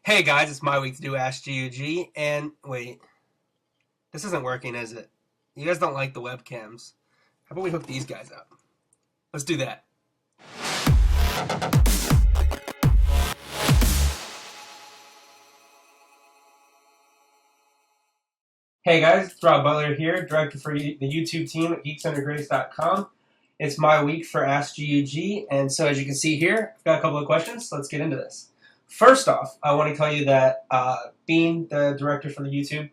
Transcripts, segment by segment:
Hey guys, it's my week to do Ask GUG, and wait, this isn't working, is it? You guys don't like the webcams. How about we hook these guys up? Let's do that. Hey guys, it's Butler here, director for the YouTube team at geeksundergrace.com. It's my week for Ask GUG, and so as you can see here, I've got a couple of questions. Let's get into this. First off, I want to tell you that being the director for the YouTube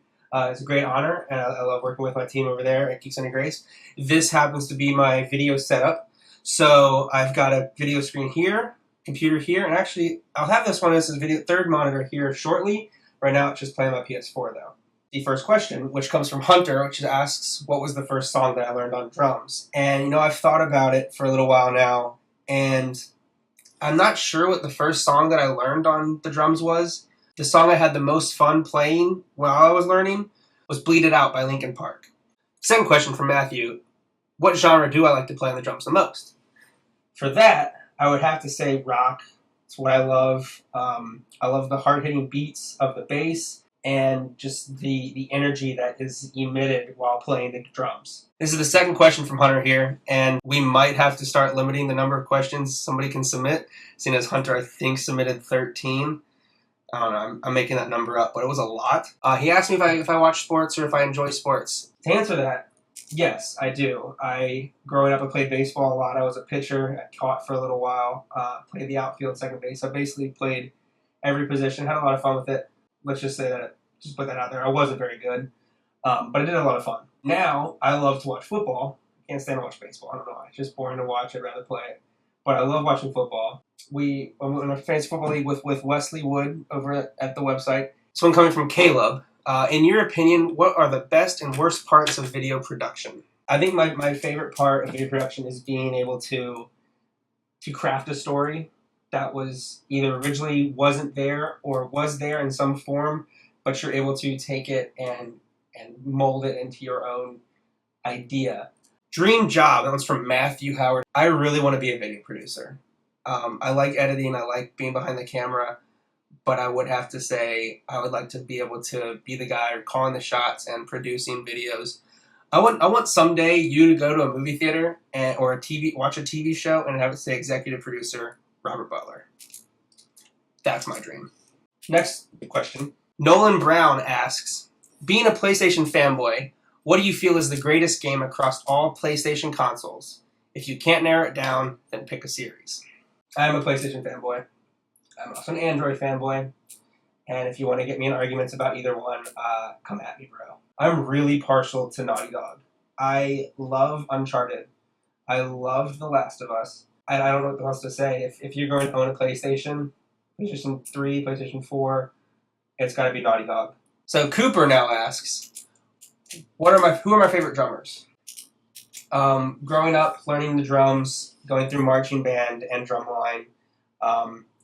is a great honor, and I love working with my team over there at Geeks Under Grace. This happens to be my video setup, so I've got a video screen here, computer here, and actually I'll have this one as a video third monitor here shortly. Right now it's just playing my PS4 though. The first question, which comes from Hunter, which asks, what was the first song that I learned on drums? And I've thought about it for a little while now, and I'm not sure what the first song that I learned on the drums was. The song I had the most fun playing while I was learning was Bleed It Out by Linkin Park. Second question from Matthew, what genre do I like to play on the drums the most? For that, I would have to say rock. It's what I love. I love the hard-hitting beats of the bass and just the energy that is emitted while playing the drums. This is the second question from Hunter here, and we might have to start limiting the number of questions somebody can submit, seeing as Hunter, I think, submitted 13. I don't know, I'm making that number up, but it was a lot. He asked me if I watch sports or if I enjoy sports. To answer that, yes, I do. Growing up, I played baseball a lot. I was a pitcher. I caught for a little while, played the outfield, second base. I basically played every position, had a lot of fun with it. Let's just say that, just put that out there. I wasn't very good, but I did have a lot of fun. Now, I love to watch football. I can't stand to watch baseball. I don't know why. It's just boring to watch. I'd rather play it. But I love watching football. I'm in a fantasy football league with Wesley Wood over at the website. This one coming from Caleb. In your opinion, what are the best and worst parts of video production? I think my favorite part of video production is being able to craft a story that was either originally wasn't there or was there in some form, but you're able to take it and mold it into your own idea. Dream job, that one's from Matthew Howard. I really want to be a video producer. I like editing, I like being behind the camera, but I would have to say I would like to be able to be the guy calling the shots and producing videos. I want someday you to go to a movie theater or watch a TV show and have it say executive producer Robert Butler. That's my dream. Next question. Nolan Brown asks, being a PlayStation fanboy, what do you feel is the greatest game across all PlayStation consoles? If you can't narrow it down, then pick a series. I'm a PlayStation fanboy. I'm also an Android fanboy. And if you want to get me in arguments about either one, come at me, bro. I'm really partial to Naughty Dog. I love Uncharted. I love The Last of Us. And I don't know what else to say. If you're going to own a PlayStation 3, PlayStation 4, it's got to be Naughty Dog. So Cooper now asks, who are my favorite drummers? Growing up, learning the drums, going through marching band and drumline,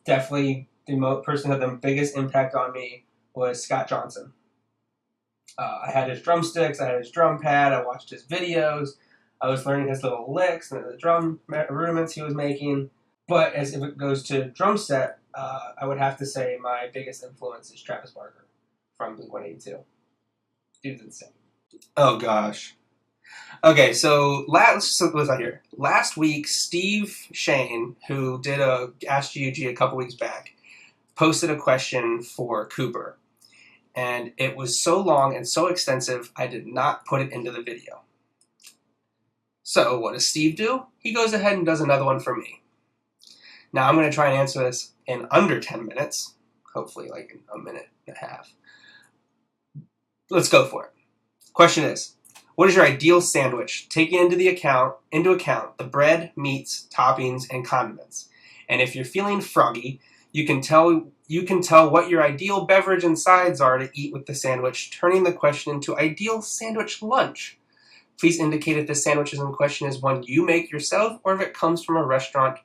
definitely the person who had the biggest impact on me was Scott Johnson. I had his drumsticks, I had his drum pad, I watched his videos, I was learning his little licks and the drum rudiments he was making. But if it goes to drum set, I would have to say my biggest influence is Travis Barker from Blink-182. Dude's insane. Oh gosh. Okay, so what's out here? Last week, Steve Shane, who did a Ask GUG a couple weeks back, posted a question for Cooper. And it was so long and so extensive, I did not put it into the video. So what does Steve do? He goes ahead and does another one for me. Now I'm going to try and answer this in under 10 minutes. Hopefully like in a minute and a half. Let's go for it. Question is, what is your ideal sandwich, taking into account the bread, meats, toppings, and condiments? And if you're feeling froggy, you can tell what your ideal beverage and sides are to eat with the sandwich, turning the question into ideal sandwich lunch. Please indicate if the sandwich in question is one you make yourself or if it comes from a restaurant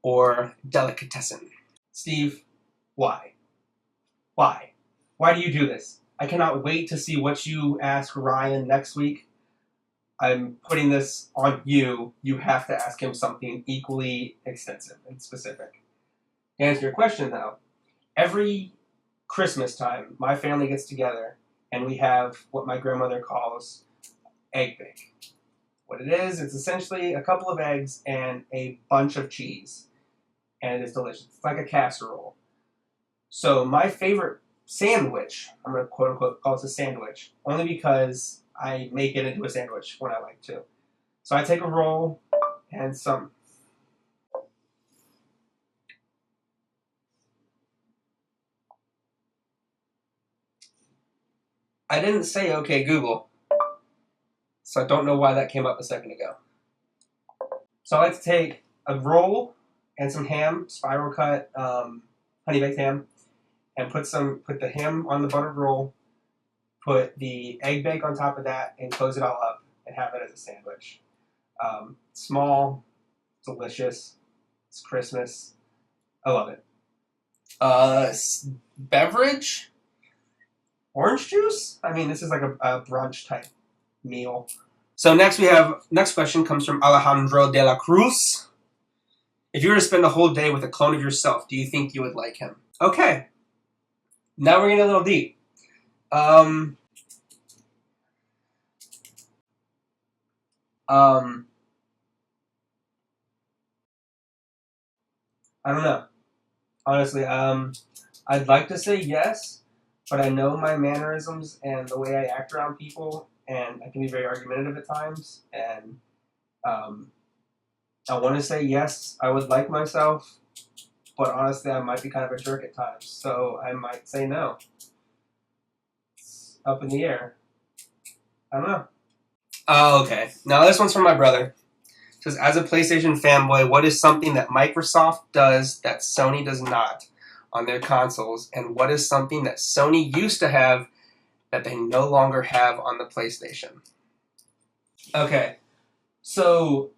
or delicatessen. Steve, why? Why? Why do you do this? I cannot wait to see what you ask Ryan next week. I'm putting this on you. You have to ask him something equally extensive and specific. To answer your question, though, every Christmas time, my family gets together and we have what my grandmother calls egg bake. What it is, it's essentially a couple of eggs and a bunch of cheese. And it is delicious. It's like a casserole. So my favorite sandwich, I'm going to quote unquote call it a sandwich, only because I make it into a sandwich when I like to. So I take a roll and some. I didn't say okay Google, so I don't know why that came up a second ago. So I like to take a roll and some ham, spiral cut, honey baked ham, and put the ham on the buttered roll, put the egg bake on top of that, and close it all up and have it as a sandwich. Small, delicious. It's Christmas. I love it. Beverage? Orange juice? I mean, this is like a brunch type meal. So next question comes from Alejandro de la Cruz. If you were to spend a whole day with a clone of yourself, do you think you would like him? Okay. Now we're getting a little deep. I don't know. Honestly, I'd like to say yes, but I know my mannerisms and the way I act around people, and I can be very argumentative at times, and I want to say yes, I would like myself, but honestly, I might be kind of a jerk at times, so I might say no. It's up in the air. I don't know. Oh, okay. Now this one's from my brother. It says, as a PlayStation fanboy, what is something that Microsoft does that Sony does not on their consoles, and what is something that Sony used to have that they no longer have on the PlayStation? Okay, so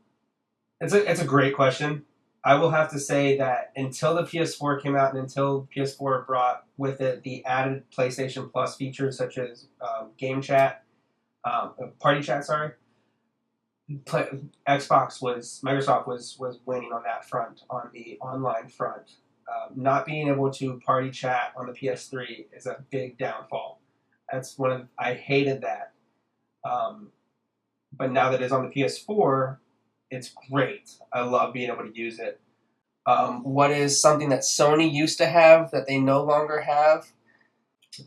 it's a great question. I will have to say that until the PS4 came out and until PS4 brought with it the added PlayStation Plus features such as game chat, party chat, sorry, Microsoft was winning on that front, on the online front. Not being able to party chat on the PS3 is a big downfall. I hated that. But now that it's on the PS4, it's great. I love being able to use it. What is something that Sony used to have that they no longer have?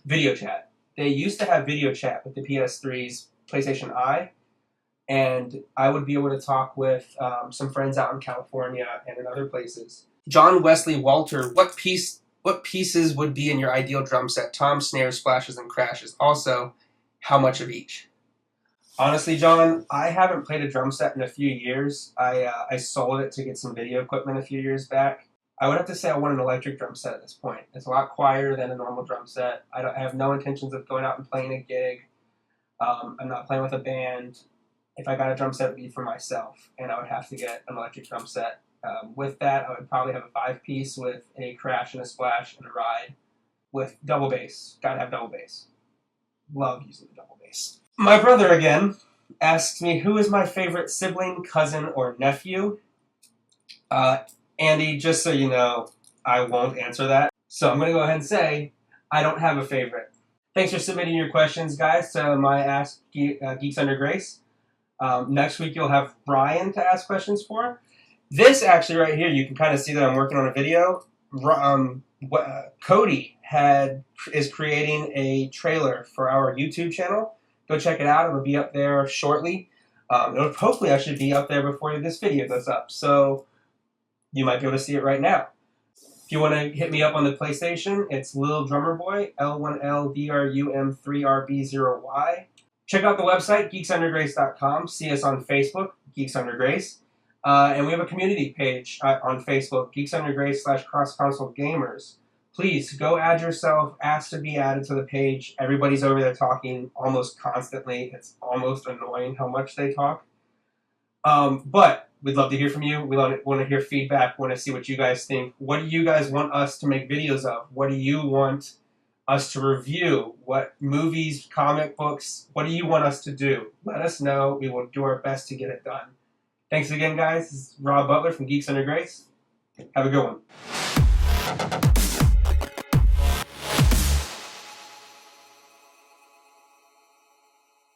Video chat. They used to have video chat with the PS3's PlayStation Eye, and I would be able to talk with some friends out in California and in other places. John Wesley Walter, what pieces would be in your ideal drum set? Toms, snares, splashes, and crashes. Also, how much of each? Honestly, John, I haven't played a drum set in a few years. I sold it to get some video equipment a few years back. I would have to say I want an electric drum set at this point. It's a lot quieter than a normal drum set. I have no intentions of going out and playing a gig. I'm not playing with a band. If I got a drum set, it would be for myself, and I would have to get an electric drum set. With that, I would probably have a 5-piece with a crash and a splash and a ride with double bass. Gotta have double bass. Love using the double bass. My brother, again, asks me, who is my favorite sibling, cousin, or nephew? Andy, just so you know, I won't answer that. So I'm going to go ahead and say, I don't have a favorite. Thanks for submitting your questions, guys, to my Ask Geeks Under Grace. Next week, you'll have Brian to ask questions for. This actually right here, you can kind of see that I'm working on a video. Cody is creating a trailer for our YouTube channel. Go check it out. It'll be up there shortly. It'll hopefully actually be up there before this video goes up. So you might be able to see it right now. If you want to hit me up on the PlayStation, it's Lil Drummer Boy, L1LDRUM3RB0Y. Check out the website, geeksundergrace.com. See us on Facebook, Geeks Under Grace. And we have a community page on Facebook, Geeks Under Grace /Cross Console Gamers. Please go add yourself, ask to be added to the page. Everybody's over there talking almost constantly. It's almost annoying how much they talk. But we'd love to hear from you. We want to hear feedback. We want to see what you guys think. What do you guys want us to make videos of? What do you want us to review? What movies, comic books, what do you want us to do? Let us know. We will do our best to get it done. Thanks again, guys. This is Rob Butler from Geeks Under Grace. Have a good one.